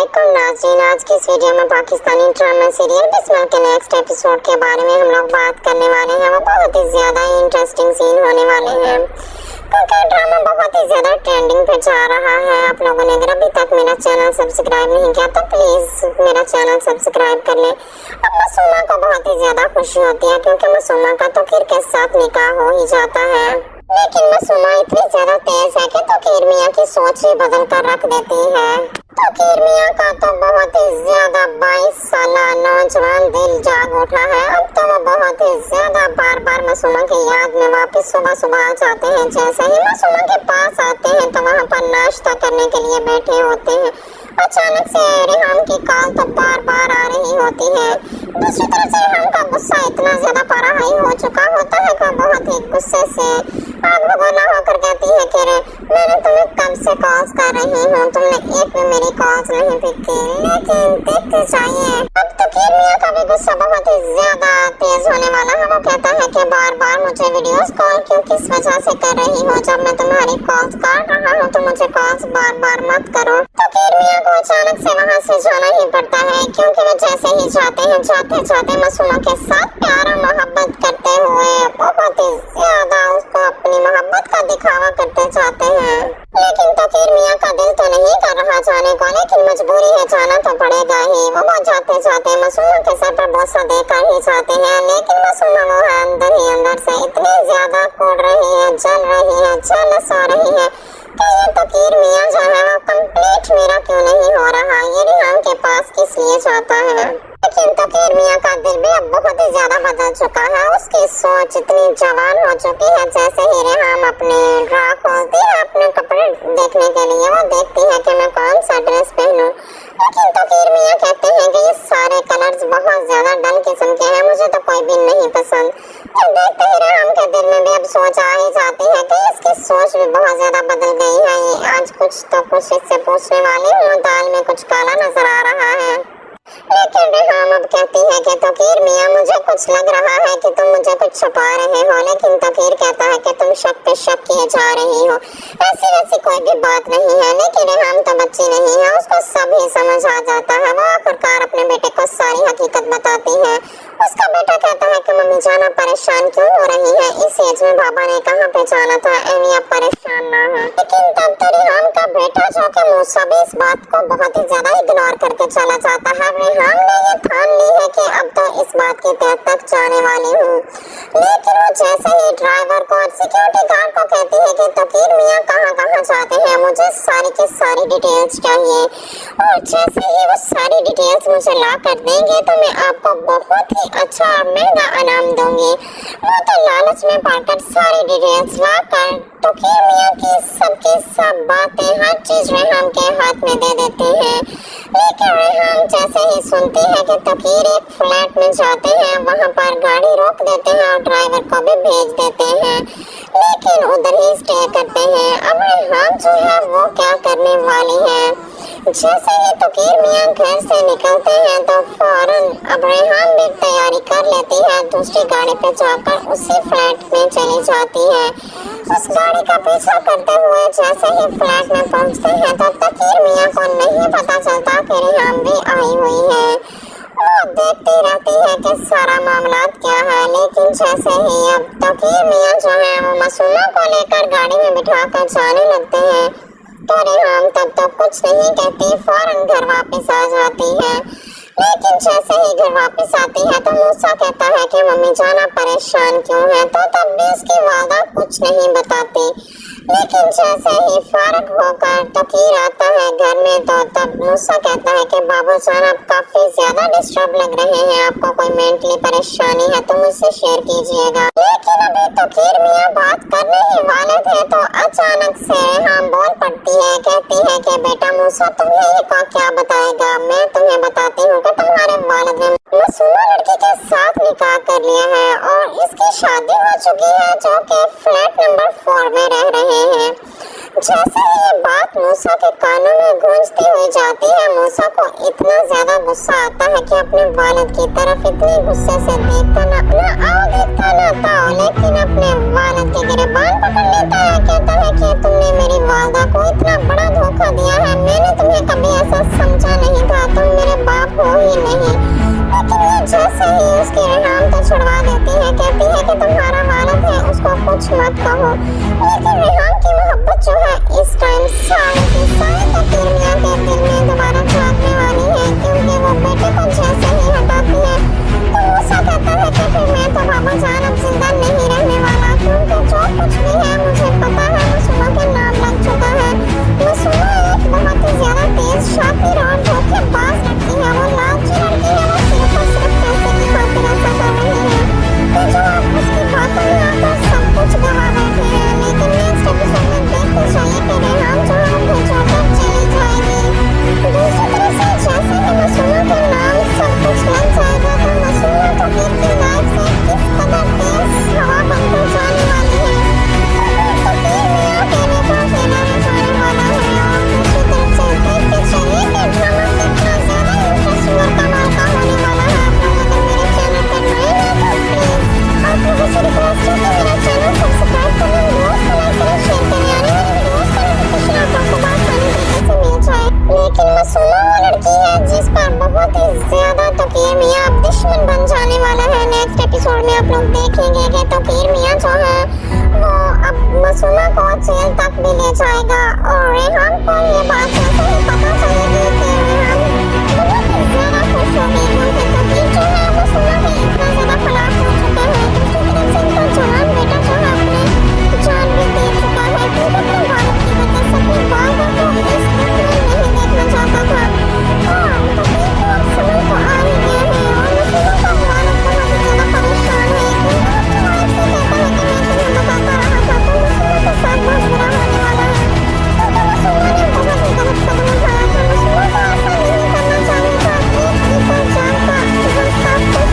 अस्सलामुअलैकुम नाज़रीन, आज की इस वीडियो में पाकिस्तानी ड्रामा सीरियल बिस्मिल के नेक्स्ट एपिसोड के बारे में हम लोग बात करने वाले हैं। वो बहुत ही ज्यादा इंटरेस्टिंग सीन होने वाले हैं क्योंकि ड्रामा बहुत ही ज्यादा ट्रेंडिंग पे जा रहा है। आप लोगों ने अगर अभी तक मेरा चैनल सब्सक्राइब नहीं किया तो प्लीज मेरा चैनल सब्सक्राइब कर ले। अब मासूमा को बहुत ही ज्यादा खुशी होती है क्योंकि मासूमा का तोकीर के साथ निकाह हो ही जाता है, लेकिन मासूमा इतनी ज्यादा तेज है कि तोकीर मियाँ की सोच ही बदल कर रख देती है। तोकीर मियाँ का तो बहुत ही ज्यादा 22 साल नौजवान दिल जाग उठा है। अब तो वो बहुत ही ज्यादा बार बार मासूमा की याद में वापस सुबह सुबह आ जाते हैं। जैसे ही मासूमा के पास आते हैं तो वहाँ पर नाश्ता करने के लिए बैठे होते हैं। अचानक से रेहान की कॉल तो बार बार आ रही होती है। दूसरी तरफ से रेहान का गुस्सा इतना ज्यादा पारा हाई हो चुका होता है कि बहुत ही गुस्से से आग बगोला होकर कहती है कि मैंने तुम्हें कब से कॉल्स कर रही हूँ, तुमने एक भी मेरी कॉल्स नहीं पिक की। लेकिन देखते चाहिए अब तो तोकीर मियाँ का भी गुस्सा बहुत ही ज्यादा तेज होने वाला है। वो कहता है कि बार बार मुझे वीडियोस कॉल क्यों किस वजह से कर रही हो, जब मैं तुम्हारी कॉल्स काट रहा हूँ तो मुझे कॉल्स बार बार मत करो। तोकीर मियाँ को अचानक से वहाँ से जाना ही पड़ता है क्योंकि वो जैसे ही जाते हैं जाते जाते मासूमा के साथ प्यार और मोहब्बत करते हुए बहुत ही ज्यादा उसको अपनी मोहब्बत का दिखावा करते जाते हैं। लेकिन तोकीर मियाँ का दिल तो नहीं कर रहा जाने को, लेकिन मजबूरी है, जाना तो पड़ेगा ही। वो जाते जाते मासूमा के सर पर बोसा देकर ही जाते हैं, लेकिन मासूमा वो है अंदर ही अंदर से इतनी ज्यादा कोड़ रही है, जल रही है, जेलस हो रही है कि ये तोकीर मियाँ जो है वो कंप्लीट मेरा क्यों नहीं हो रहा, ये रेहान के पास किस लिए जाता है। लेकिन तोकीर मियाँ का दिल भी अब बहुत ही ज्यादा बदल चुका है। उसकी सोच इतनी जवान हो चुकी है। जैसे ही रेहान अपने ड्रा खोलती है अपने कपड़े देखने के लिए, वो देखती है कि मैं कौन सा ड्रेस पहनूं, लेकिन तोकीर मियाँ कहते हैं कि ये सारे कलर्स बहुत ज्यादा डल किस्म के हैं, मुझे तो कोई भी नहीं पसंद। अब देखते ही रेहान के दिल में भी अब सोच आ ही जाती है कि इसकी सोच भी बहुत ज्यादा बदल गई है। ये आज कुछ तो कुछ इससे पूछने वाली हूँ, दाल में कुछ काला नजर आ रहा है। लेकिन रेहान अब कहती है कि तोकीर मियाँ मुझे कुछ लग रहा है कि तुम मुझे कुछ छुपा रहे हो, लेकिन तोकीर कहता है कि तुम शक पे शक किए जा रही हो, ऐसी वैसी कोई भी बात नहीं है। लेकिन रेहान तो बच्ची नहीं है, उसको सब ही समझ आ जाता है। वो आखिरकार अपने बेटे को सारी हकीकत बताती है। उसका बेटा कहता है कि मम्मी जाना परेशान क्यों हो रही है, इस एज में बाबा ने कहाँ पे जाना था, एमी आप परेशान ना हो। लेकिन तब तो रेहान का बेटा जो कि मूसा भी इस बात को बहुत ही ज्यादा इग्नोर करके चला जाता है। रेहान ने ये ठान ली है कि अब तो इस बात की तह तक जाने वाली हूँ। लेकिन वो जैसे ही ड्राइवर को और सिक्योरिटी गार्ड को कहती है कि तोकीर मियाँ कहाँ कहाँ जाते हैं, मुझे सारी की सारी डिटेल्स चाहिए, और जैसे ही वो सारी डिटेल्स मुझे ला कर देंगे तो मैं आपको बहुत ही अच्छा महंगा इनाम दूंगी। वो तो लालच में पाकर सारी डिटेल्स ला कर तोकीर मियाँ की सब बातें हर चीज रेहान के हाथ में दे देते हैं। लेकिन रेहान जैसे ही सुनती है कि तोकीर एक फ्लैट में जाते हैं, वहाँ पर गाड़ी रोक देते हैं और ड्राइवर को भी भेज देते हैं, लेकिन उधर ही स्टे करते हैं। अब रेहान जो है वो क्या करने वाली है। जैसे ही तोकीर मियाँ घर से निकलते हैं तो फौरन अब रेहान भी तैयारी कर लेती है, दूसरी गाड़ी पे जाकर उसी फ्लैट में चली जाती है। उस गाड़ी का पीछा करते हुए जैसे ही फ्लैट में पहुंचते हैं तो तोकीर मियाँ को नहीं पता चलता कि रेहान भी आई हुई है। वो देखती रहती है कि सारा मामला क्या है, लेकिन जैसे ही अब तोकीर मियाँ जो है वो मासूमा को लेकर गाड़ी में बिठा कर जाने लगते हैं तो रेहान तब तो कुछ नहीं कहती, फौरन घर वापस आ जाती है। लेकिन जैसे ही घर वापस आती है तो मूसा कहता है कि मम्मी जाना परेशान क्यों है, तो तब भी उसकी वादा कुछ नहीं बताती। लेकिन जैसे ही फारग होकर तोकीर आता है घर में तो तब मूसा कहता है कि बाबू जान आप काफी ज्यादा डिस्टर्ब लग रहे हैं, आपको कोई मेंटली परेशानी है तो मुझसे शेयर कीजिएगा। लेकिन अभी तोकीर मियाँ बात करने ही वाले थे तो अचानक से रेहान बोल पड़ती है, कहती है कि बेटा मूसा तुम्हें ये क्या बताएगा, मैं तुम्हें बताती हूँ कि तुम्हारे वालिद ने मासूमा लड़की के साथ निकाह कर लिया है और इसकी शादी हो चुकी है, जो कि फ्लैट नंबर 4 में रह रहे हैं। जैसे ये बात मूसा के कानों में गूंजती हुई जाती है, मूसा को इतना ज्यादा गुस्सा आता है कि अपने वालिद की तरफ इतने गुस्से से देखता ना था, लेकिन अपने वालिद के गिरबान पकड़ लेता है, कहता है कि तुमने मेरी वालिदा को इतना बड़ा धोखा धोखा दिया है। मैंने तुम्हें कभी ऐसा समझा नहीं था, तुम मेरे बाप हो ही नहीं। लेकिन ये जैसे ही उसकी रेहान तो छुड़वा देती है, कहती है कि तुम्हारा वालिद है, उसको कुछ मत कहो। लेकिन रेहान की मोहब्बत जो है इस टाइम सारे की सारी तकीर मियां के दिल में दोबारा जागने वाली है, क्योंकि वो बेटे को जैसे ही हटाती है तो मूसा कहता है कि फिर मैं तो बाबा जान अब जिंदा नहीं रहने वाला, क्योंकि जो कुछ भी है मुझे पता है मासूमा के नाम लग चुका है। मासूमा एक बहुत ही ज्यादा तेज, शातिर और धोखेबाज लड़की है। वो लालची लड़की है, वो सिर्फ और सिर्फ पैसे की खातिर ऐसा कर रही है। तो जो आप उसकी बातों में आकर सब कुछ गवा बैठे हैं। लेकिन नेक्स्ट एपिसोड में देखते जाइए कि रेहान जो है उन्हें छोड़कर चली जाएगी। दूसरी तरफ से जैसे ही मासूमा के नाम सब कुछ लग जाएगा तो मासूमा तो की लाइफ से किस कदर तेज हवा बनकर जाने वाली है। तो फिर मियां कहने को अकेला में जाने वाला है। और दूसरी तरफ से देखते चलिए कि ड्रामा कितना ज्यादा इंटरेस्टिंग और कमाल का होने वाला है। आप लोग अगर मेरे चैनल पर नए हैं तो प्लीज आप लोगों से रिक्वेस्ट है कि मेरा चैनल सब्सक्राइब करें, वीडियोस को लाइक करें, शेयर करें, यानी मेरी वीडियोस का नोटिफिकेशन आप लोगों को आसानी तरीके से मिल जाए। लेकिन मासूमा वो लड़की है जिस पर बहुत ही ज्यादा तकीर मियां अब दुश्मन बन जाने वाला है। नेक्स्ट एपिसोड में आप लोग देखेंगे कि तकीर मियां जो है वो अब मासूमा को जेल तक भी ले जाएगा। और रेहान को ये बात जैसे ही पता चलेगी कि रेहान बहुत ही ज्यादा खुश होगी, क्योंकि तकीर जो है मासूमा के इतना ज्यादा खिलाफ हो चुका है। दूसरी तरफ से इनका जवान बेटा जो है अपने जान भी दे चुका है, क्योंकि अपने वालिद की वजह से अपने वालिदा को इस दुख में नहीं देखना चाहता था। और तकीर को अब समझ तो आ ही गया है और मासूमा का वालिद बहुत ही ज्यादा परेशान है। एक दिन अपनी वाइफ से कहता है कि मैं तुम्हें बताता रहा था तो मासूमा के साथ बहुत बुरा होने वाला है, क्योंकि मासूमा ने बहुत ही गलत कदम उठाया था। मासूमा को ऐसा नहीं करना चाहिए था। एक ही तो जान का जो सब कुछ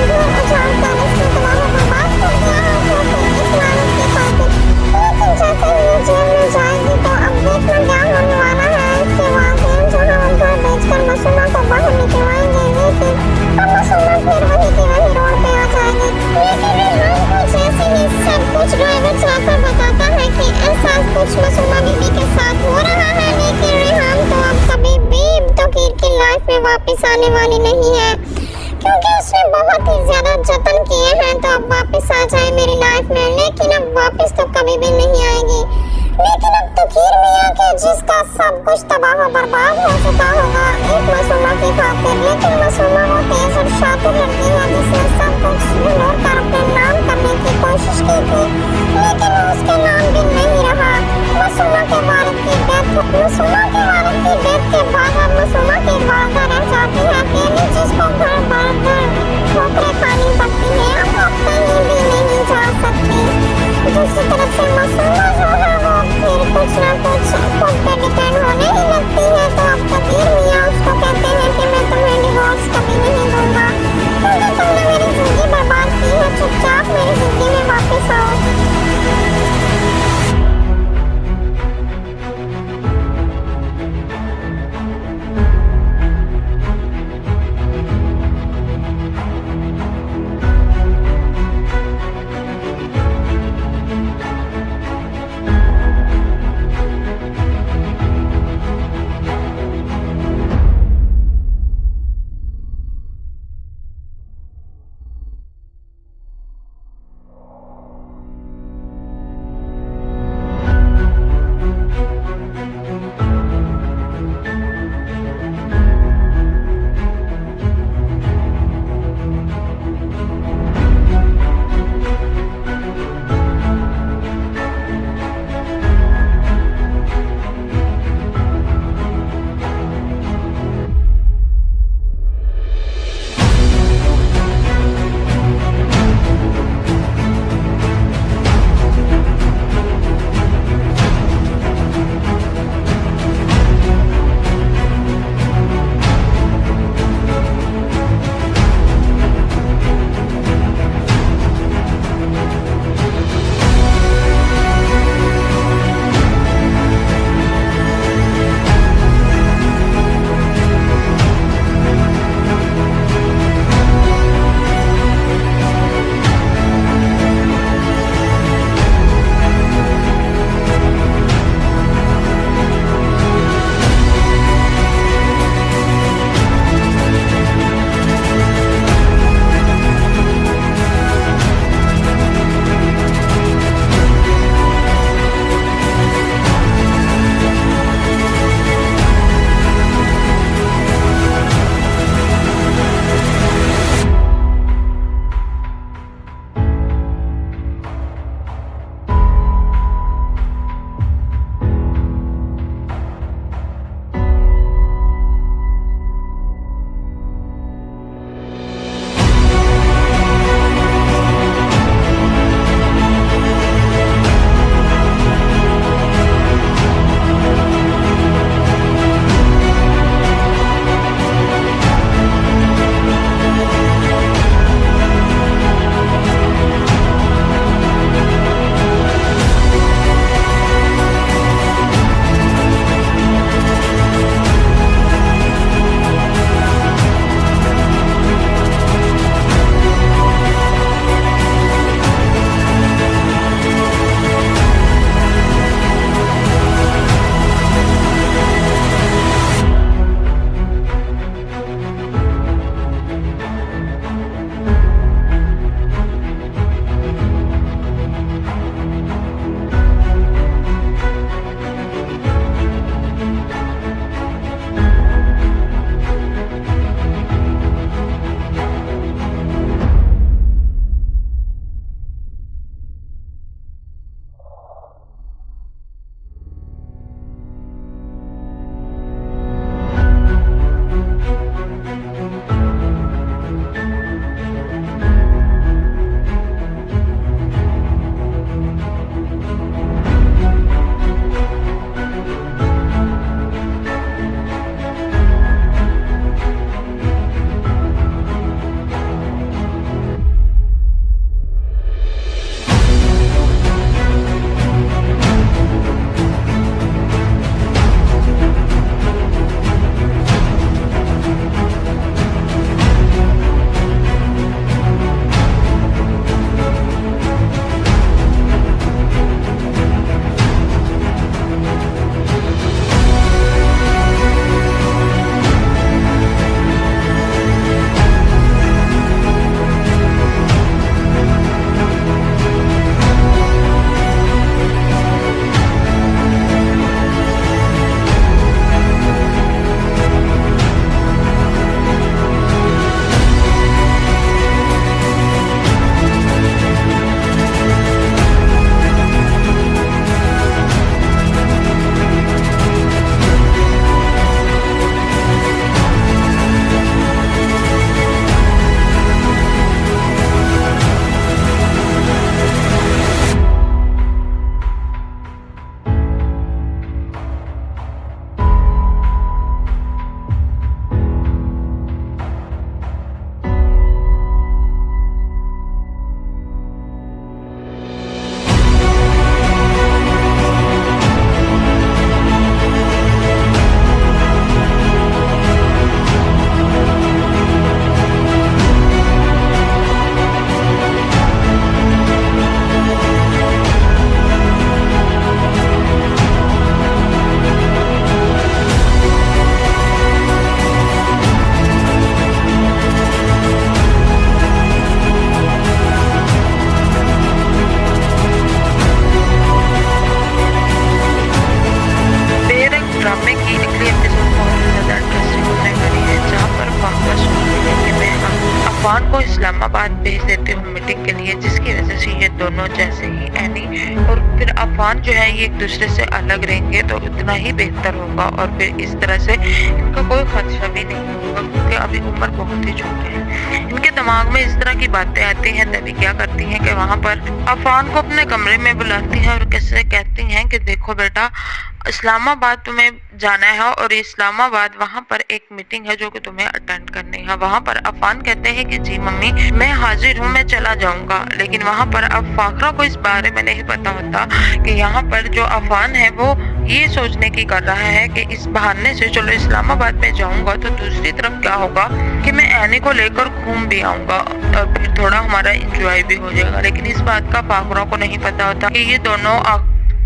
जो जान का रिश्ते तमाम बर्बाद कर दिया है, जो फिर इस लानत की खातिर। लेकिन जैसे ही ये जेल में जाएगी तो अब देखना क्या होने वाला है। इसके वालिदैन जो है उनको बेचकर मासूमा को बाहर निकलवाएंगे, लेकिन अब मासूमा फिर वही की वही रोड पे आ जाएगी। लेकिन रेहान को जैसे ही सब कुछ ड्राइवर चलाकर बताता है कि ऐसा कुछ मासूमा बीबी के साथ हो रहा है, लेकिन रेहान तो अब कभी भी तकीर की लाइफ में वापस आने वाली नहीं है, क्योंकि उसने बहुत ही ज्यादा जतन किए हैं तो अब वापस आ जाए मेरी लाइफ में, लेकिन अब वापस तो कभी भी नहीं आएगी। लेकिन अब तकीर मियां के जिसका सब कुछ तबाह बर्बाद हो चुका होगा एक मासूमा की खातिर। लेकिन मासूमा वो तेज और शातिर लड़की है जिसने सब कुछ इग्नोर कर अपने नाम करने की कोशिश की थी, लेकिन वो उसके नाम भी नहीं रहा। मासूमा के वालिद की डेथ के बाद अब मासूमा की वालिदा रह जाती है अकेली, जिसको घर भर ठोकरें खानी पड़ती है, अब वो कहीं भी नहीं जा सकती। दूसरी तरफ से मासूमा जो है वो फिर कुछ ना कुछ खुद पे डिपेंड होने ही लगती है। तो अब तकीर मियां उसको कहते हैं कि मैं तुम्हें डिवोर्स कभी नहीं दूंगा, क्योंकि तुमने मेरी जिंदगी बर्बाद की है, चुपचाप मेरी जिंदगी में वापस आओ। इस्लामाबाद भेज देती हूँ मीटिंग के लिए, जिसकी वजह से ये दोनों जैसे ही एनी और फिर अफान जो है ये एक दूसरे से अलग रहेंगे तो उतना ही बेहतर होगा, और फिर इस तरह से इनका कोई खदशा भी नहीं होगा, क्योंकि अभी उम्र बहुत ही छोटी है। इनके दिमाग में इस तरह की बातें आती हैं, तभी क्या करती हैं कि वहाँ पर अफान को अपने कमरे में बुलाती हैं और कैसे कहती हैं कि देखो बेटा, इस्लामाबाद तुम्हें जाना है और इस्लामाबाद वहाँ पर एक मीटिंग है जो कि तुम्हें अटेंड करनी है। वहाँ पर अफान कहते हैं कि जी मम्मी मैं हाजिर हूँ, मैं चला जाऊँगा। लेकिन वहाँ पर अब फाखरा को इस बारे में नहीं पता होता कि यहाँ पर जो अफान है वो ये सोचने की कर रहा है कि इस बहाने से चलो इस्लामाबाद में जाऊँगा तो दूसरी तरफ क्या होगा कि मैं एनी को लेकर घूम भी आऊँगा और फिर थोड़ा हमारा इंजॉय भी हो जाएगा। लेकिन इस बात का फाखरा को नहीं पता होता कि ये दोनों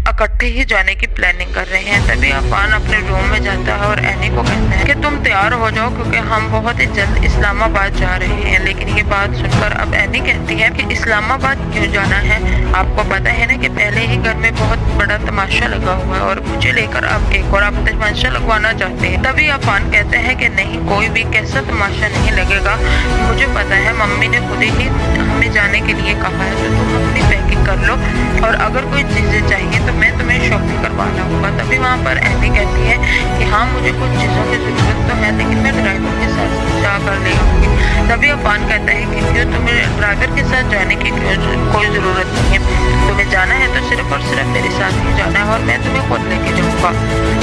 इकट्ठे ही जाने की प्लानिंग कर रहे हैं। तभी अफान अपने रूम में जाता है और एनी को कहता है कि तुम तैयार हो जाओ क्योंकि हम बहुत ही जल्द इस्लामाबाद जा रहे हैं। लेकिन ये बात सुनकर अब एनी कहती है कि इस्लामाबाद क्यों जाना है, आपको पता है ना कि पहले ही घर में बहुत बड़ा तमाशा लगा हुआ है और मुझे लेकर अब एक और आप तमाशा लगवाना चाहते हैं। तभी अफान कहते हैं कि नहीं, कोई भी कैसा तमाशा नहीं लगेगा, मुझे पता है मम्मी ने खुद ही हमें जाने के लिए कहा है, तो तुम अपनी पैकिंग कर लो और अगर कोई चीजें चाहिए तो मैं तुम्हें शॉपिंग करवाना होगा। तभी वहाँ पर एनी कहती है कि हाँ मुझे कुछ चीज़ों की ज़रूरत तो है, लेकिन मैं ड्राइवर के साथ जा कर ले आऊँगी। तभी अफान कहता है कि क्यों, तुम्हें ड्राइवर के साथ जाने की कोई ज़रूरत नहीं है, तुम्हें जाना है तो सिर्फ और सिर्फ मेरे साथ ही जाना है और मैं तुम्हें खुद लेके जाऊँगा।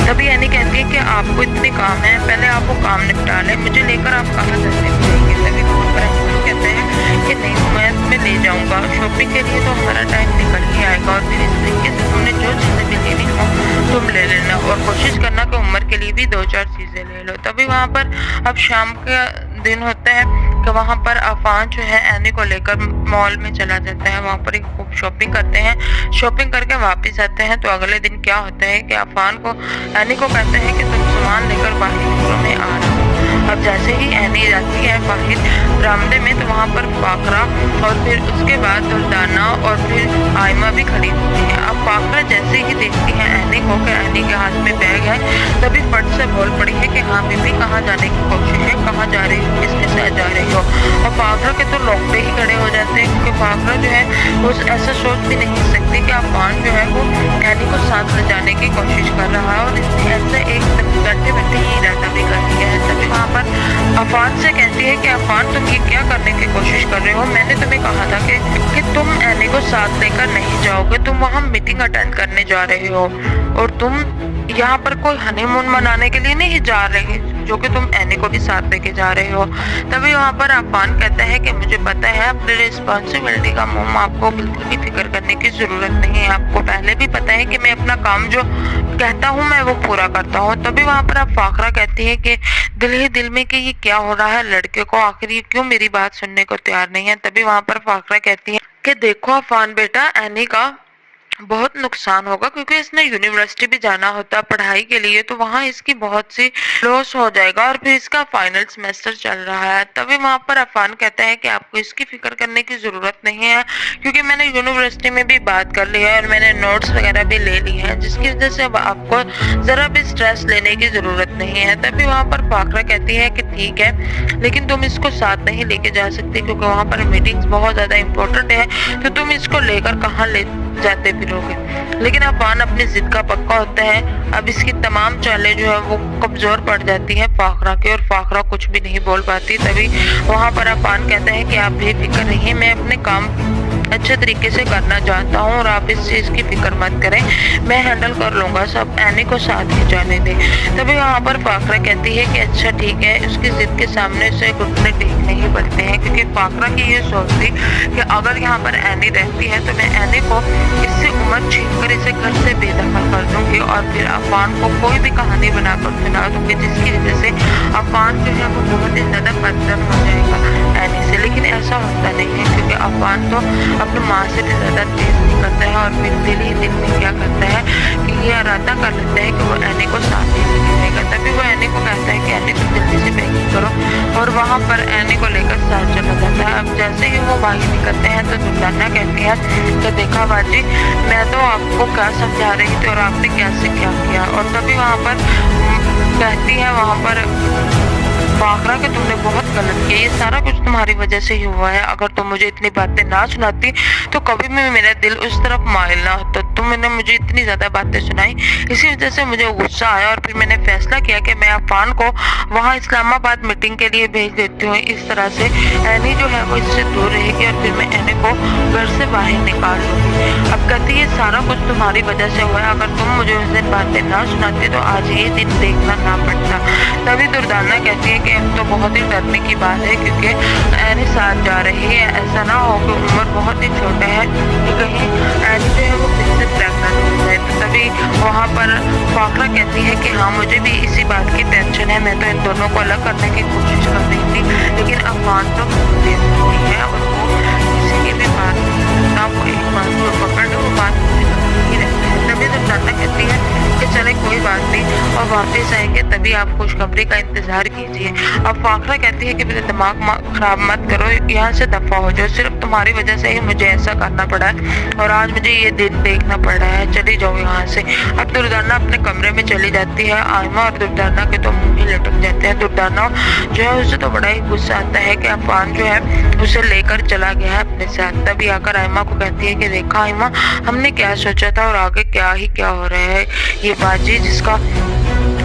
तभी एनी कहती है कि आपको इतने काम है, पहले आप वो काम निपटा लें, मुझे लेकर आप कहाँ जाएंगे। तभी वहाँ पर अफान कहते हैं कि नहीं, मैं तुम्हें ले जाऊँगा, शॉपिंग के लिए तो हमारा टाइम निकल ही आएगा और फिर इस तरीके से तुमने जो चीज़ें भी लेनी हो तुम ले लेना और कोशिश करना कि उम्र के लिए भी 2-4 चीज़ें ले लो। तभी वहाँ पर अब शाम का दिन होता है कि वहाँ पर अफान जो है एनी को लेकर मॉल में चला जाता है। वहाँ पर एक खूब शॉपिंग करते हैं, शॉपिंग करके वापस आते हैं। तो अगले दिन क्या होता है कि अफान को एनी को कहते हैं कि तुम सामान लेकर बाहर निकलो, मैं आ रहा हूँ। अब जैसे ही एनी जाती है बाहर बरामदे में तो वहाँ पर फाखरा और फिर उसके बाद दुल्दाना और फिर आयमा भी खड़ी होती है। अब फाखरा जैसे ही देखती है एनी को कि एनी के हाथ में बैग है, तभी फट से बोल पड़ी है कि हाँ बीबी कहाँ जाने की कोशिश है, कहाँ जा रही हो, किसके साथ जा रही हो। और फाखरा के तो लौंगड़े ही खड़े हो जाते हैं क्योंकि फाखरा जो है वो ऐसा सोच भी नहीं सकती कि अफान जो है वो एनी को साथ ले जाने की कोशिश कर रहा है और इसने ऐसे एक बैठे बैठे ही इरादा भी कर दिया है। तभी वहाँ पर अफान से कहती है कि अफान तुम ये क्या करने की कोशिश कर रहे हो, मैंने तुम्हें कहा था कि तुम एनी को साथ लेकर नहीं जाओगे, तुम वहाँ मीटिंग अटेंड करने जा रहे हो और तुम यहाँ पर कोई हनीमून मनाने के लिए नहीं जा रहे जो कि तुम एनी को भी साथ लेके जा रहे हो। तभी वहाँ पर अफान कहता है कि मुझे पता है अपनी रिस्पॉन्सिबिलिटी का मोम, आपको बिल्कुल भी फिक्र करने की जरूरत नहीं है, आपको पहले भी पता है कि मैं अपना काम जो कहता हूँ मैं वो पूरा करता हूँ। तभी वहाँ पर अब फाखरा कहती है कि दिल ही दिल में कि ये क्या हो रहा है लड़के को, आखिर ये क्यों मेरी बात सुनने को तैयार नहीं है। तभी वहाँ पर फाखरा कहती है कि देखो अफान बेटा, एनी का बहुत नुकसान होगा क्योंकि इसने यूनिवर्सिटी भी जाना होता है पढ़ाई के लिए, तो वहाँ इसकी बहुत सी लॉस हो जाएगा और फिर इसका फाइनल सेमेस्टर चल रहा है। तभी वहाँ पर अफान कहता है कि आपको इसकी फिक्र करने की ज़रूरत नहीं है क्योंकि मैंने यूनिवर्सिटी में भी बात कर ली है और मैंने नोट्स वगैरह भी ले ली हैं, जिसकी वजह से अब आपको ज़रा भी स्ट्रेस लेने की ज़रूरत नहीं है। तभी वहाँ पर फाखरा कहती है कि ठीक है, लेकिन तुम इसको साथ नहीं लेके जा सकती क्योंकि वहाँ पर मीटिंग्स बहुत ज़्यादा इंपॉर्टेंट है, तो तुम इसको लेकर कहाँ ले जाते फिरोगे। लेकिन अफान अपनी जिद का पक्का होता है। अब इसकी तमाम चालें जो है वो कमजोर पड़ जाती हैं फाखरा की और फाखरा कुछ भी नहीं बोल पाती। तभी वहाँ पर अफान कहता है कि आप बेफिक्र रहिए, मैं अपने काम अच्छे तरीके से करना चाहता हूँ और आप इस चीज़ की फिक्र मत करें, मैं हैंडल कर लूँगा, सब एनी को साथ ही जाने दें। तभी वहाँ पर फाखरा कहती है कि अच्छा ठीक है। उसकी जिद के सामने से घुटने टेकने ही पड़ते हैं क्योंकि फाखरा की ये सोच थी कि अगर यहाँ पर एनी रहती है तो मैं एनी को इससे उम्र छीन कर इसे घर से बेदखल कर दूँगी और फिर अफान को कोई भी कहानी बनाकर सुना दूँगी, जिसकी वजह से अफान जो है वो बहुत ही ज़्यादा बदतन हो जाएगा एनी से। लेकिन ऐसा होता नहीं है क्योंकि अफान तो अपनी माँ से भी ज़्यादा तेज निकलता है और फिर दिल ही दिल में क्या करता है कि ये इरादा कर लेता है कि वो एनी को साथ ही लेके जाएगा। तभी वो एनी को कहता है कि एनी तुम जल्दी से पैकिंग करो और वहाँ पर एनी को लेकर साथ चला जाता है। अब जैसे ही वो बाहर निकलते हैं तो दुल्हना कहती है कि देखा बाजी, मैं तो आपको क्या समझा रही थी और आपने कैसे क्या किया। और तभी वहाँ पर कहती है वहाँ पर फाखरा कि तुमने बहुत गलत किया, ये सारा कुछ तुम्हारी वजह से ही हुआ है। अगर तुम मुझे इतनी बातें ना सुनाती तो कभी भी मेरा दिल उस तरफ माइल ना होता। तुमने मुझे इतनी ज्यादा बातें सुनाई, इसी वजह से मुझे गुस्सा आया और फिर मैंने फैसला किया कि मैं अफान को वहाँ इस्लामाबाद मीटिंग के लिए भेज देती हूँ। इस तरह से एनी जो है वो इससे दूर रहेगी और फिर मैं एनी को घर से बाहर निकाल लूंगी। अब कहती है सारा कुछ तुम्हारी वजह से हुआ है, अगर तुम मुझे उस दिन बातें ना सुनाती तो आज ये दिन देखना ना पड़ता। तभी दुर्दाना कहती है कि अब तो बहुत ही डरने की बात है, क्योंकि एनी साथ जा रही है, ऐसा ना हो कि उम्र बहुत ही छोटा है कि कहीं एनी जो है वो फिर से प्रेगनेंट हो जाए। तो तभी वहाँ पर फाखरा कहती है कि हाँ मुझे भी इसी बात की टेंशन है, मैं तो इन दोनों को अलग करने की कोशिश कर रही थी, लेकिन अफान तो दे सकती है और वो किसी की भी बात ना, वो एक बात को पकड़ लो, वो बात नहीं रहती है। तभी दुर्दाना कहती है कि चले कोई बात नहीं और वापस आएंगे तभी आप खुशखबरी का इंतजार कीजिए। अब फाखरा कहती है कि मेरा दिमाग खराब मत करो, यहाँ से दफा हो जाओ, सिर्फ तुम्हारी वजह से ही मुझे ऐसा करना पड़ा है और आज मुझे ये दिन देखना पड़ रहा है, चली जाओ यहाँ से। अब दुर्दाना अपने कमरे में चली जाती है। आयमा और दुर्दाना के तो मुंह ही लटक जाते हैं। दुर्दाना जो है उसे तो बड़ा ही गुस्सा आता है कि अफान जो है उसे लेकर चला गया है अपने साथ। तभी आकर आयमा को कहती है कि देखा आयमा, हमने क्या सोचा था और आगे क्या ही क्या हो रहा है। ये बाजी जिसका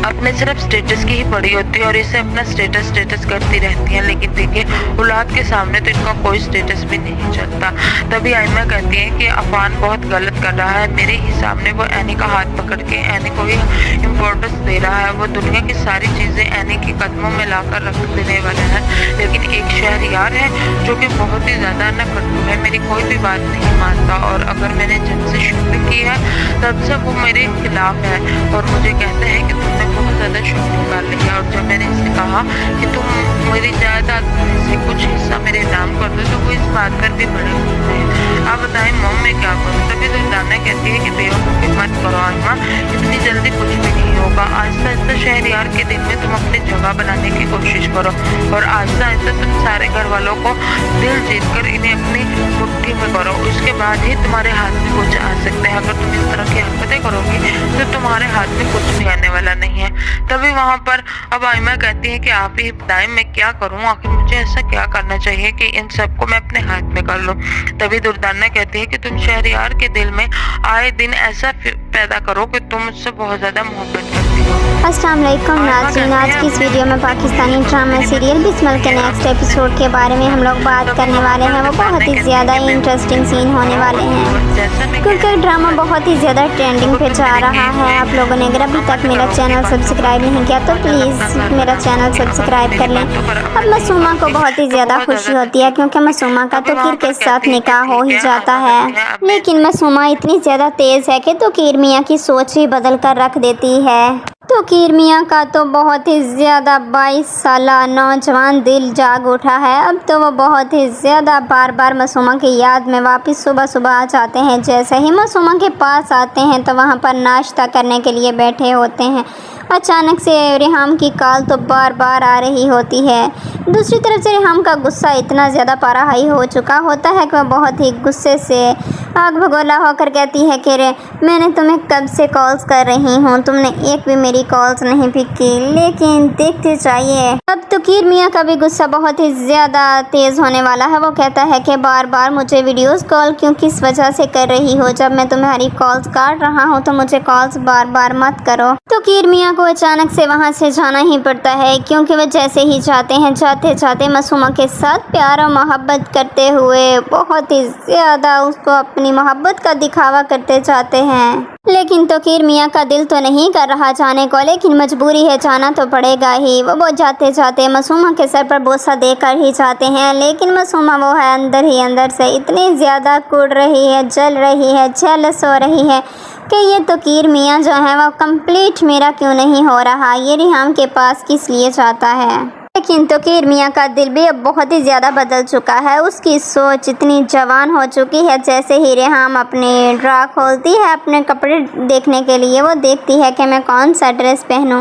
अपने सिर्फ स्टेटस की ही पड़ी होती है और इसे अपना स्टेटस करती रहती है, लेकिन देखिए औलाद के सामने तो इनका कोई स्टेटस भी नहीं चलता। तभी आयमा कहती है कि अफान बहुत गलत कर रहा है, मेरे ही सामने वो एनी का हाथ पकड़ के एनी को ही इम्पोर्टेंस दे रहा है, वो दुनिया की सारी चीज़ें एनी के कदमों में लाकर रख देने वाला है। लेकिन एक शहरयार है जो कि बहुत ही ज़्यादा नफरतू है, मेरी कोई भी बात नहीं मानता और अगर मैंने जब से शुरू की है तब से वो मेरे खिलाफ है और मुझे कहता है कि तुमने बहुत ज़्यादा शॉपिंग कर ली है। और जब मैंने इससे कहा कि तुम मेरी जायदाद से कुछ हिस्सा मेरे नाम कर दो तो वो इस बात पर भी बड़े होते हैं। आप बताएं मॉम मैं क्या करूँ। तभी दुर्दाना कहती है कि बेवकूफ़ी मत करो आयमा, इतनी जल्दी कुछ भी नहीं होगा। आहिस्ता आहिस्ता शहरयार के दिल में तुम अपनी जगह बनाने की कोशिश करो और आहिस्ता आहिस्ता तुम सारे घर वालों को दिल जीत कर इन्हें अपनी मुट्ठी में करो, उसके बाद ही तुम्हारे हाथ में कुछ आ सकता है। अगर तुम इस तरह की हरकतें करोगी तो तुम्हारे हाथ में कुछ भी आने वाला नहीं है। तभी वहाँ पर अब आयमा कहती है कि आप ही बताएं मैं क्या करूँ, आखिर मुझे ऐसा क्या करना चाहिए कि इन सबको मैं अपने हाथ में कर लूँ। तभी दुर्दाना कहती है कि तुम शहरयार के दिल में आए दिन ऐसा पैदा करो कि तुम उससे बहुत ज़्यादा मोहब्बत करती हो। अस्सलाम वालेकुम नाज़रीन, आज की इस वीडियो में पाकिस्तानी ड्रामा सीरियल बिस्मिल के नेक्स्ट एपिसोड के बारे में हम लोग बात करने वाले हैं। वो बहुत ही ज़्यादा इंटरेस्टिंग सीन होने वाले हैं क्योंकि ड्रामा बहुत ही ज़्यादा ट्रेंडिंग पे जा रहा है। आप लोगों ने अगर अभी तक मेरा चैनल सब्सक्राइब नहीं किया तो प्लीज़ मेरा चैनल सब्सक्राइब कर लें। अब मासूमा को बहुत ही ज़्यादा खुशी होती है क्योंकि मासूमा का तोकीर के साथ निकाह हो ही जाता है, लेकिन मासूमा इतनी ज़्यादा तेज़ है कि तोकीर मियाँ की सोच ही बदल कर रख देती है। तोकीर मियाँ का तो बहुत ही ज़्यादा 22 साला नौजवान दिल जाग उठा है। अब तो वो बहुत ही ज़्यादा बार बार मासूमा की याद में वापस सुबह सुबह आ जाते हैं। जैसे ही मासूमा के पास आते हैं तो वहाँ पर नाश्ता करने के लिए बैठे होते हैं। अचानक से रेहाम की कॉल तो बार बार आ रही होती है। दूसरी तरफ से रेहाम का गुस्सा इतना ज़्यादा पारा हाई हो चुका होता है कि वह बहुत ही गुस्से से आग भगोला होकर कहती है कि मैंने तुम्हें कब से कॉल्स कर रही हूँ, तुमने एक भी मेरी कॉल्स नहीं पिक की। लेकिन देखते चाहिए अब तोकीर मियाँ का भी गुस्सा बहुत ही ज़्यादा तेज़ होने वाला है। वो कहता है कि बार बार मुझे वीडियोस कॉल क्यों किस वजह से कर रही हो, जब मैं तुम्हारी कॉल्स काट रहा हूँ तो मुझे कॉल्स बार बार मत करो। तोकीर मियाँ को अचानक से वहाँ से जाना ही पड़ता है क्योंकि वह जैसे ही जाते हैं जाते जाते मासूमा के साथ प्यार और मोहब्बत करते हुए बहुत ही ज़्यादा उसको अपनी मोहब्बत का दिखावा करते जाते हैं। लेकिन तोकीर मियाँ का दिल तो नहीं कर रहा जाने को, लेकिन मजबूरी है, जाना तो पड़ेगा ही। वो जाते जाते मासूमा के सर पर बोसा देकर ही जाते हैं, लेकिन मासूमा वो है अंदर ही अंदर से इतनी ज़्यादा कुड़ रही है, जल रही है, जेलस हो रही है कि ये तोकीर मियाँ जो है वो कंप्लीट मेरा क्यों नहीं हो रहा, ये रेहाम के पास किस लिए जाता है। लेकिन तोकीर मियाँ का दिल भी अब बहुत ही ज़्यादा बदल चुका है, उसकी सोच इतनी जवान हो चुकी है। जैसे ही रेहाम अपने ड्रा खोलती है अपने कपड़े देखने के लिए, वो देखती है कि मैं कौन सा ड्रेस पहनूं,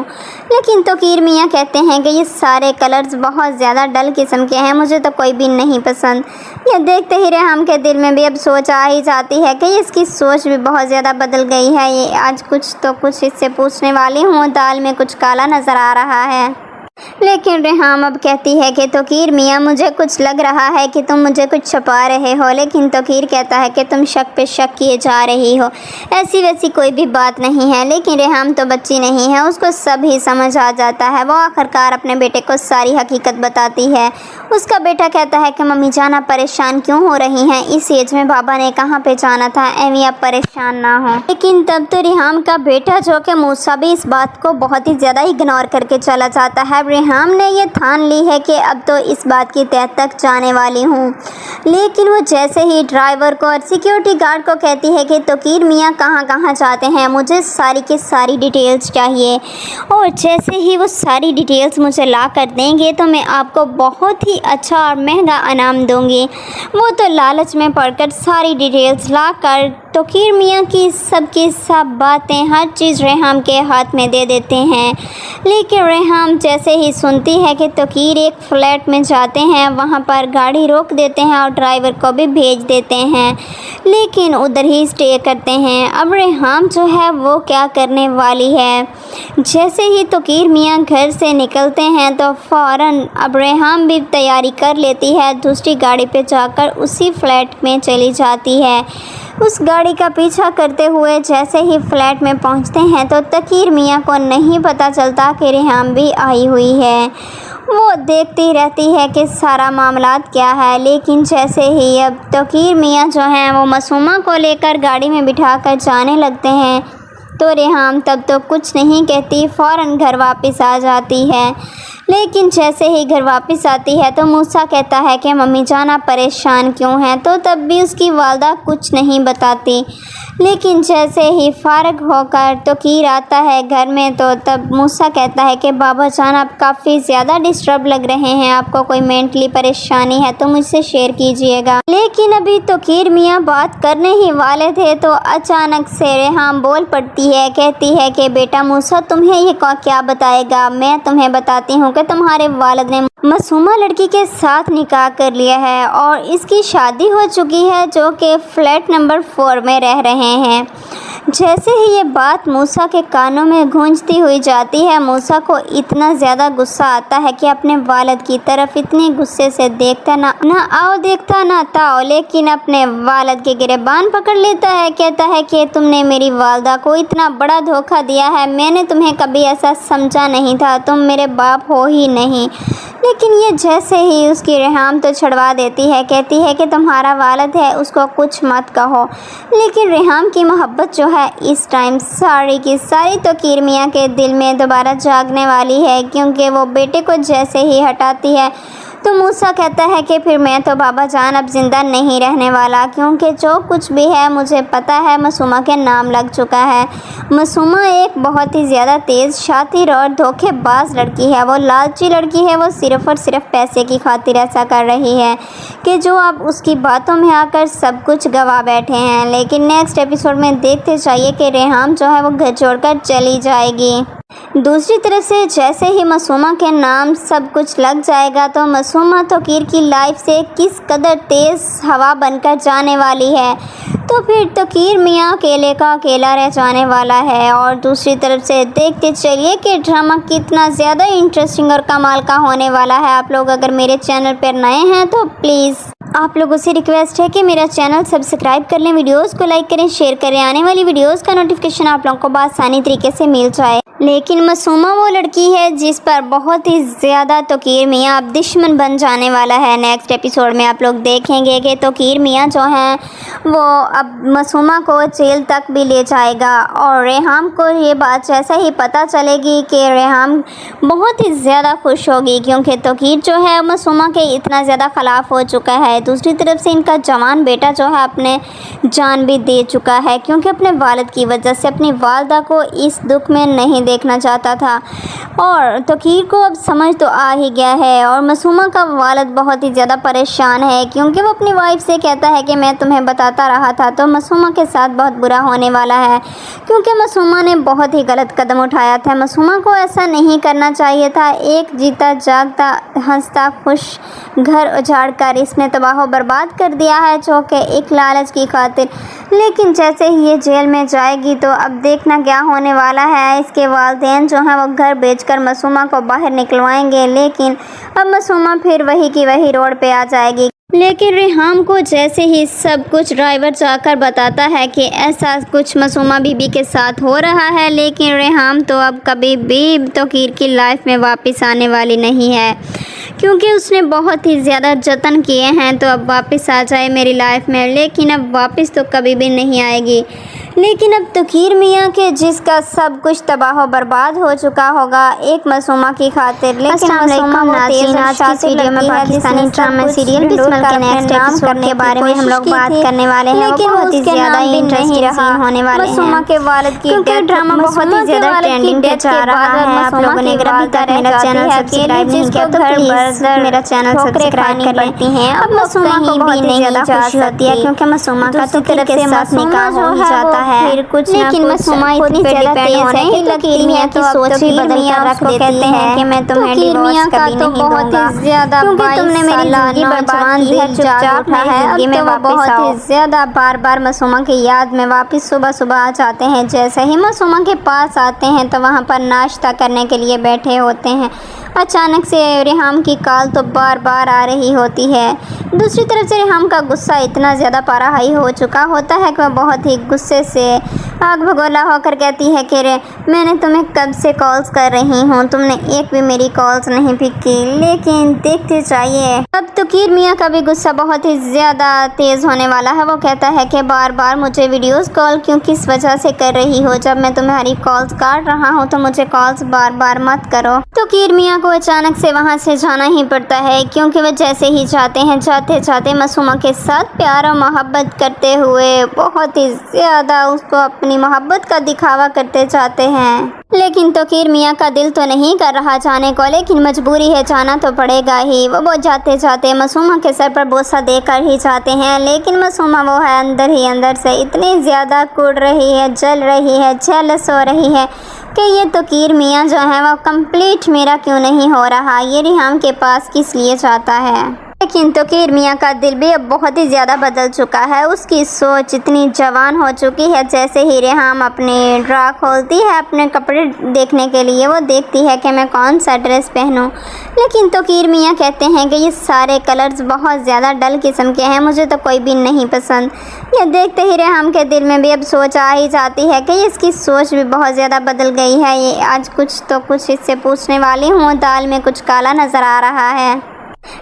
लेकिन तोकीर मियाँ कहते हैं कि ये सारे कलर्स बहुत ज़्यादा डल किस्म के हैं, मुझे तो कोई भी नहीं पसंद। ये देखते ही रेहाम के दिल में भी अब सोच आ ही जाती है कि इसकी सोच भी बहुत ज़्यादा बदल गई है। ये आज कुछ इससे पूछने वाली हूँ, दाल में कुछ काला नज़र आ रहा है। लेकिन रेहाम अब कहती है कि तोकीर मियाँ, मुझे कुछ लग रहा है कि तुम मुझे कुछ छुपा रहे हो। लेकिन तोकीर कहता है कि तुम शक पे शक किए जा रही हो, ऐसी वैसी कोई भी बात नहीं है। लेकिन रेहाम तो बच्ची नहीं है, उसको सब ही समझ आ जाता है। वो आखिरकार अपने बेटे को सारी हकीकत बताती है। उसका बेटा कहता है कि मम्मी जान आप परेशान क्यों हो रही हैं, इस एज में बाबा ने कहाँ पे जाना था, एवी आप परेशान ना हो। लेकिन तब तो रेहाम का बेटा जो कि मूसा भी इस बात को बहुत ही ज़्यादा इग्नोर करके चला जाता है। रेहाम ने ये ठान ली है कि अब तो इस बात की तह तक जाने वाली हूँ। लेकिन वो जैसे ही ड्राइवर को और सिक्योरिटी गार्ड को कहती है कि तोकीर मियाँ कहाँ कहाँ जाते हैं, मुझे सारी की सारी डिटेल्स चाहिए, और जैसे ही वो सारी डिटेल्स मुझे ला कर देंगे तो मैं आपको बहुत ही अच्छा और महंगा इनाम दूंगी। वो तो लालच में पड़कर सारी डिटेल्स ला कर तोकीर मियाँ की सब बातें हर चीज़ रेहाम के हाथ में दे देते हैं। लेकिन रेहाम जैसे ही सुनती है कि तोकीर एक फ्लैट में जाते हैं, वहाँ पर गाड़ी रोक देते हैं और ड्राइवर को भी भेज देते हैं, लेकिन उधर ही स्टे करते हैं। अब रेहाम जो है वो क्या करने वाली है, जैसे ही तोकीर मियाँ घर से निकलते हैं तो फ़ौरन अब रेहाम भी तैयारी कर लेती है, दूसरी गाड़ी पे जाकर उसी फ्लैट में चली जाती है। उस गाड़ी का पीछा करते हुए जैसे ही फ्लैट में पहुंचते हैं तो तोकीर मियाँ को नहीं पता चलता कि रेहाम भी आई हुई है। वो देखती रहती है कि सारा मामलात क्या है। लेकिन जैसे ही अब तोकीर मियाँ जो हैं वो मासूमा को लेकर गाड़ी में बिठा कर जाने लगते हैं तो रेहाम तब तो कुछ नहीं कहती, फ़ौरन घर वापस आ जाती है। लेकिन जैसे ही घर वापस आती है तो मूसा कहता है कि मम्मी जान आप परेशान क्यों हैं, तो तब भी उसकी वालदा कुछ नहीं बताती। लेकिन जैसे ही फारग होकर तोकीर आता है घर में तो तब मूसा कहता है कि बाबा जान आप काफ़ी ज़्यादा डिस्टर्ब लग रहे हैं, आपको कोई मेंटली परेशानी है तो मुझसे शेयर कीजिएगा। लेकिन अभी तोकीर मियाँ बात करने ही वाले थे तो अचानक से रेहाम बोल पड़ती है, कहती है कि बेटा मूसा तुम्हें ये क्या बताएगा, मैं तुम्हें बताती हूँ कि तुम्हारे वालिद ने मासूमा लड़की के साथ निकाह कर लिया है और इसकी शादी हो चुकी है, जो कि फ्लैट नंबर 4 में रह रहे हैं। जैसे ही ये बात मूसा के कानों में गूंजती हुई जाती है, मूसा को इतना ज़्यादा गुस्सा आता है कि अपने वालिद की तरफ इतने गुस्से से देखता ना आओ देखता ना ताओ, लेकिन अपने वालिद के गिरबान पकड़ लेता है। कहता है कि तुमने मेरी वालदा को इतना बड़ा धोखा दिया है, मैंने तुम्हें कभी ऐसा समझा नहीं था, तुम मेरे बाप हो ही नहीं। लेकिन ये जैसे ही उसकी रेहाम तो छुड़वा देती है, कहती है कि तुम्हारा वालिद है उसको कुछ मत कहो। लेकिन रेहाम की मोहब्बत जो है इस टाइम सारी की सारी तोकीर मियाँ के दिल में दोबारा जागने वाली है, क्योंकि वो बेटे को जैसे ही हटाती है तो मूसा कहता है कि फिर मैं तो बाबा जान अब ज़िंदा नहीं रहने वाला, क्योंकि जो कुछ भी है मुझे पता है मासूमा के नाम लग चुका है। मासूमा एक बहुत ही ज़्यादा तेज़, शातिर और धोखेबाज लड़की है, वो लालची लड़की है, वो सिर्फ़ और सिर्फ पैसे की खातिर ऐसा कर रही है कि जो अब उसकी बातों में आकर सब कुछ गवा बैठे हैं। लेकिन नेक्स्ट एपिसोड में देखते जाइए कि रेहाम जो है वो घर छोड़कर चली जाएगी। दूसरी तरफ से जैसे ही मासूमा के नाम सब कुछ लग जाएगा तो मासूमा तोकीर की लाइफ से किस कदर तेज़ हवा बनकर जाने वाली है, तो फिर तोकीर मियाँ अकेले का अकेला रह जाने वाला है। और दूसरी तरफ से देखते चलिए कि ड्रामा कितना ज़्यादा इंटरेस्टिंग और कमाल का होने वाला है। आप लोग अगर मेरे चैनल पर नए हैं तो प्लीज़ आप लोगों से रिक्वेस्ट है कि मेरा चैनल सब्सक्राइब कर लें, वीडियोस को लाइक करें, शेयर करें, आने वाली वीडियोस का नोटिफिकेशन आप लोगों को आसानी तरीके से मिल जाए। लेकिन मासूमा वो लड़की है जिस पर बहुत ही ज़्यादा तोकीर मियाँ अब दुश्मन बन जाने वाला है। नेक्स्ट एपिसोड में आप लोग देखेंगे कि तोकीर मियाँ जो हैं वो अब मासूमा को जेल तक भी ले जाएगा। और रेहाम को ये बात जैसे ही पता चलेगी कि रेहाम बहुत ही ज़्यादा खुश होगी, क्योंकि तोकीर जो है मासूमा के इतना ज़्यादा ख़िलाफ़ हो चुका है। दूसरी तरफ से इनका जवान बेटा जो है अपने जान भी दे चुका है, क्योंकि अपने वालिद की वजह से अपनी वालदा को इस दुख में नहीं देखना चाहता था। और तोकीर को अब समझ तो आ ही गया है। और मासूमा का वालिद बहुत ही ज़्यादा परेशान है, क्योंकि वो अपनी वाइफ से कहता है कि मैं तुम्हें बताता रहा था, तो मासूमा के साथ बहुत बुरा होने वाला है, क्योंकि मासूमा ने बहुत ही गलत कदम उठाया था। मासूमा को ऐसा नहीं करना चाहिए था। एक जीता जागता हंसता खुश घर उजाड़ कर इसने तबाह बर्बाद कर दिया है, जो कि एक लालच की खातिर। लेकिन जैसे ही ये जेल में जाएगी तो अब देखना क्या होने वाला है। इसके वालिदैन जो हैं वो घर बेचकर मासूमा को बाहर निकलवाएंगे, लेकिन अब मासूमा फिर वही की वही रोड पे आ जाएगी। लेकिन रेहाम को जैसे ही सब कुछ ड्राइवर जाकर बताता है कि ऐसा कुछ मासूमा बीबी के साथ हो रहा है, लेकिन रेहाम तो अब कभी भी तौकीर की लाइफ में वापस आने वाली नहीं है, क्योंकि उसने बहुत ही ज़्यादा जतन किए हैं तो अब वापस आ जाए मेरी लाइफ में, लेकिन अब वापस तो कभी भी नहीं आएगी। लेकिन अब तौकीर मियाँ के जिसका सब कुछ तबाह बर्बाद हो चुका होगा एक मासूमा की खातिर, लेकिन मासूमा नाज़रीन आज की वीडियो में पाकिस्तानी ड्रामा सीरियल बिस्मिल के नेक्स्ट एपिसोड के बारे में हम लोग बात करने वाले हैं। लेकिन बहुत ही ज़्यादा इंटरेस्टिंग सीन होने वाले हैं मासूमा के वालिद की, क्योंकि ड्रामा बहुत ही ज़्यादा ट्रेंडिंग पे जा रहा है। आप लोगों ने अगर अभी तक मेरा चैनल सब्सक्राइब नहीं किया तो प्लीज़ मेरा चैनल सब्सक्राइब कर लेती हैं। अब मासूमा को बहुत ही ज़्यादा खुशी होती है, क्योंकि मासूमा का तो तरफ से साथ निकाह हो ही जाता है, लेकिन मासूमा इतनी ज़्यादा तेज है कि तौकीर मियाँ की सोच ही बदल कर रख देती है कि मैं तुम्हें डिवोर्स कभी नहीं दूंगा, क्योंकि तुमने मेरी ज़िंदगी बर्बाद दी, चुपचाप उठा है। अब तो वो बहुत ही ज़्यादा बार बार मासूमा की याद में वापस सुबह सुबह आ जाते हैं। जैसे ही मासूमा के पास आते हैं तो वहाँ पर नाश्ता करने के लिए बैठे होते हैं। अचानक से रेहाम की कॉल तो बार बार आ रही होती है। दूसरी तरफ से रेहाम का गुस्सा इतना ज़्यादा पारा हाई हो चुका होता है कि वह बहुत ही गुस्से से आग भगोला होकर कहती है कि मैंने तुम्हें कब से कॉल्स कर रही हूँ, तुमने एक भी मेरी कॉल्स नहीं पिक की। लेकिन देखते चाहिए अब तौकीर मियाँ का भी गुस्सा बहुत ही ज़्यादा तेज़ होने वाला है। वो कहता है कि बार बार मुझे वीडियोस कॉल क्यों किस वजह से कर रही हो, जब मैं तुम्हारी कॉल्स काट रहा हूँ तो मुझे कॉल्स बार बार मत करो। तौकीर मियाँ को अचानक से वहाँ से जाना ही पड़ता है, क्योंकि वह जैसे ही जाते हैं जाते जाते मासूमा के साथ प्यार और मोहब्बत करते हुए बहुत ही ज़्यादा उसको अपनी मोहब्बत का दिखावा करते जाते हैं। लेकिन तौकीर मियाँ का दिल तो नहीं कर रहा जाने को, लेकिन मजबूरी है, जाना तो पड़ेगा ही। वो जाते जाते मासूमा के सर पर बोसा देकर ही जाते हैं, लेकिन मासूमा वो है अंदर ही अंदर से इतनी ज़्यादा कुड़ रही है, जल रही है, जेलस हो रही है कि ये तौकीर मियाँ जो है वो कंप्लीट मेरा क्यों नहीं हो रहा, ये रेहाम के पास किस लिए जाता है। लेकिन तौकीर मियाँ का दिल भी अब बहुत ही ज़्यादा बदल चुका है, उसकी सोच इतनी जवान हो चुकी है। जैसे ही रेहाम अपने ड्रा खोलती है अपने कपड़े देखने के लिए, वो देखती है कि मैं कौन सा ड्रेस पहनूं, लेकिन तौकीर मियाँ कहते हैं कि ये सारे कलर्स बहुत ज़्यादा डल किस्म के हैं, मुझे तो कोई भी नहीं पसंद। ये देखते ही रेहाम के दिल में भी अब सोच आ ही जाती है कि इसकी सोच भी बहुत ज़्यादा बदल गई है। ये आज कुछ इससे पूछने वाली हूँ, दाल में कुछ काला नज़र आ रहा है।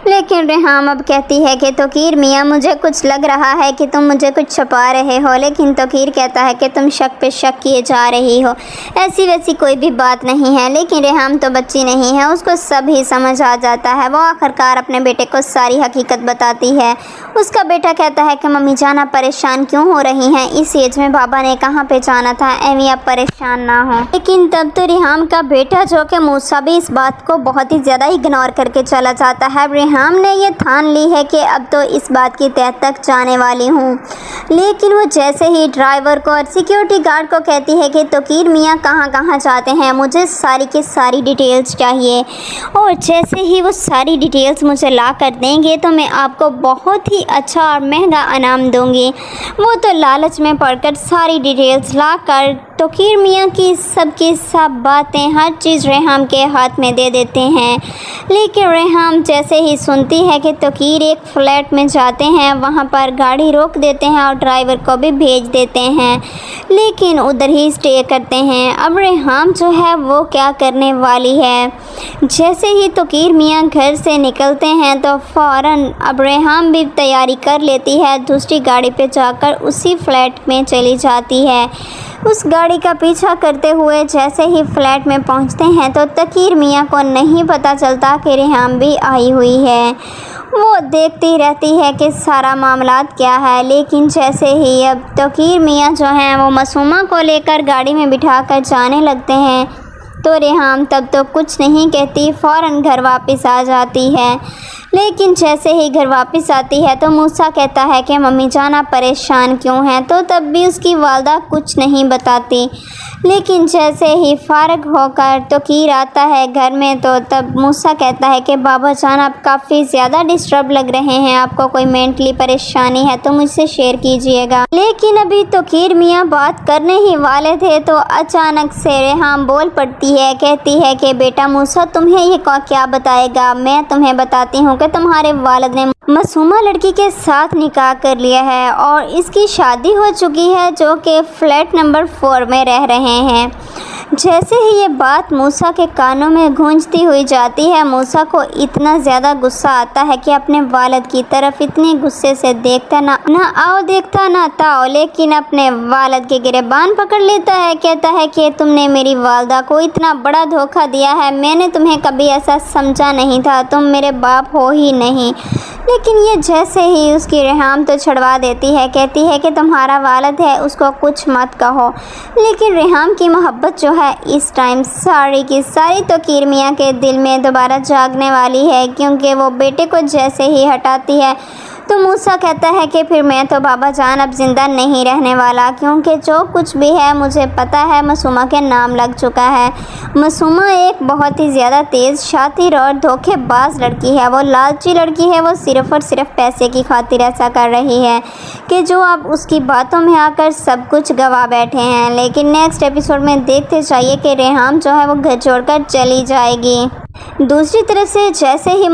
लेकिन रेहाम अब कहती है कि तौकीर मियाँ मुझे कुछ लग रहा है कि तुम मुझे कुछ छुपा रहे हो, लेकिन तौकीर कहता है कि तुम शक पे शक किए जा रही हो, ऐसी वैसी कोई भी बात नहीं है। लेकिन रेहाम तो बच्ची नहीं है, उसको सब ही समझ आ जाता है। वो आखिरकार अपने बेटे को सारी हकीकत बताती है। उसका बेटा कहता है कि मम्मी जान आप परेशान क्यों हो रही हैं, इस एज में बाबा ने कहाँ पे जाना था, एवी आप परेशान ना हो। लेकिन तब तो रेहाम का बेटा जो कि मूसा भी इस बात को बहुत ही ज़्यादा इग्नोर करके चला जाता है। रेहाम ने ये ठान ली है कि अब तो इस बात की तह तक जाने वाली हूँ, लेकिन वो जैसे ही ड्राइवर को और सिक्योरिटी गार्ड को कहती है कि तौकीर मियाँ कहाँ कहाँ जाते हैं, मुझे सारी की सारी डिटेल्स चाहिए, और जैसे ही वो सारी डिटेल्स मुझे ला कर देंगे तो मैं आपको बहुत ही अच्छा और महंगा इनाम दूँगी। वो तो लालच में पड़कर सारी डिटेल्स ला कर तौकीर मियाँ की सब बातें हर चीज़ रेहाम के हाथ में दे देते हैं। लेकिन रेहाम जैसे ही सुनती है कि तौकीर एक फ्लैट में जाते हैं, वहाँ पर गाड़ी रोक देते हैं और ड्राइवर को भी भेज देते हैं, लेकिन उधर ही स्टे करते हैं। अब रेहाम जो है वो क्या करने वाली है, जैसे ही तौकीर मियाँ घर से निकलते हैं तो फ़ौरन अब रेहाम भी तैयारी कर लेती है, दूसरी गाड़ी पे जाकर उसी फ्लैट में चली जाती है। उस गाड़ी का पीछा करते हुए जैसे ही फ्लैट में पहुंचते हैं तो तौकीर मियाँ को नहीं पता चलता कि रेहाम भी आई हुई है। वो देखती रहती है कि सारा मामलात क्या है, लेकिन जैसे ही अब तौकीर मियाँ जो हैं वो मासूमा को लेकर गाड़ी में बिठा कर जाने लगते हैं तो रेहाम तब तो कुछ नहीं कहती, फ़ौरन घर वापस आ जाती है। लेकिन जैसे ही घर वापस आती है तो मूसा कहता है कि मम्मी जान आप परेशान क्यों हैं, तो तब भी उसकी वालदा कुछ नहीं बताती। लेकिन जैसे ही फारग होकर तोकीर आता है घर में तो तब मूसा कहता है कि बाबा जान आप काफ़ी ज़्यादा डिस्टर्ब लग रहे हैं, आपको कोई मेंटली परेशानी है तो मुझसे शेयर कीजिएगा। लेकिन अभी तोकीर मियाँ बात करने ही वाले थे तो अचानक से रेहाम बोल पड़ती है, कहती है कि बेटा मूसा तुम्हें ये क्या बताएगा, मैं तुम्हें बताती हूँ कि तुम्हारे वालिद ने मासूमा लड़की के साथ निकाह कर लिया है और इसकी शादी हो चुकी है जो कि फ्लैट नंबर 4 में रह रहे हैं। जैसे ही ये बात मूसा के कानों में गूंजती हुई जाती है, मूसा को इतना ज़्यादा गुस्सा आता है कि अपने वालिद की तरफ इतने गुस्से से देखता ना आओ देखता ना ताओ, लेकिन अपने वालिद के गिरेबान पकड़ लेता है। कहता है कि तुमने मेरी वालदा को इतना बड़ा धोखा दिया है, मैंने तुम्हें कभी ऐसा समझा नहीं था, तुम मेरे बाप हो ही नहीं। लेकिन ये जैसे ही उसकी रेहाम तो छड़वा देती है, कहती है कि तुम्हारा वालिद है उसको कुछ मत कहो। लेकिन रेहाम की मोहब्बत जो है इस टाइम सारी की सारी तोकीर मियाँ के दिल में दोबारा जागने वाली है, क्योंकि वो बेटे को जैसे ही हटाती है तो मूसा कहता है कि फिर मैं तो बाबा जान अब ज़िंदा नहीं रहने वाला, क्योंकि जो कुछ भी है मुझे पता है मासूमा के नाम लग चुका है। मासूमा एक बहुत ही ज़्यादा तेज़ शातिर और धोखेबाज लड़की है, वो लालची लड़की है, वो सिर्फ़ और सिर्फ पैसे की खातिर ऐसा कर रही है कि जो अब उसकी बातों में आकर सब कुछ गवा बैठे हैं। लेकिन नेक्स्ट एपिसोड में देखते जाइए कि रेहाम जो है वो घर छोड़कर चली जाएगी। दूसरी तरफ से जैसे ही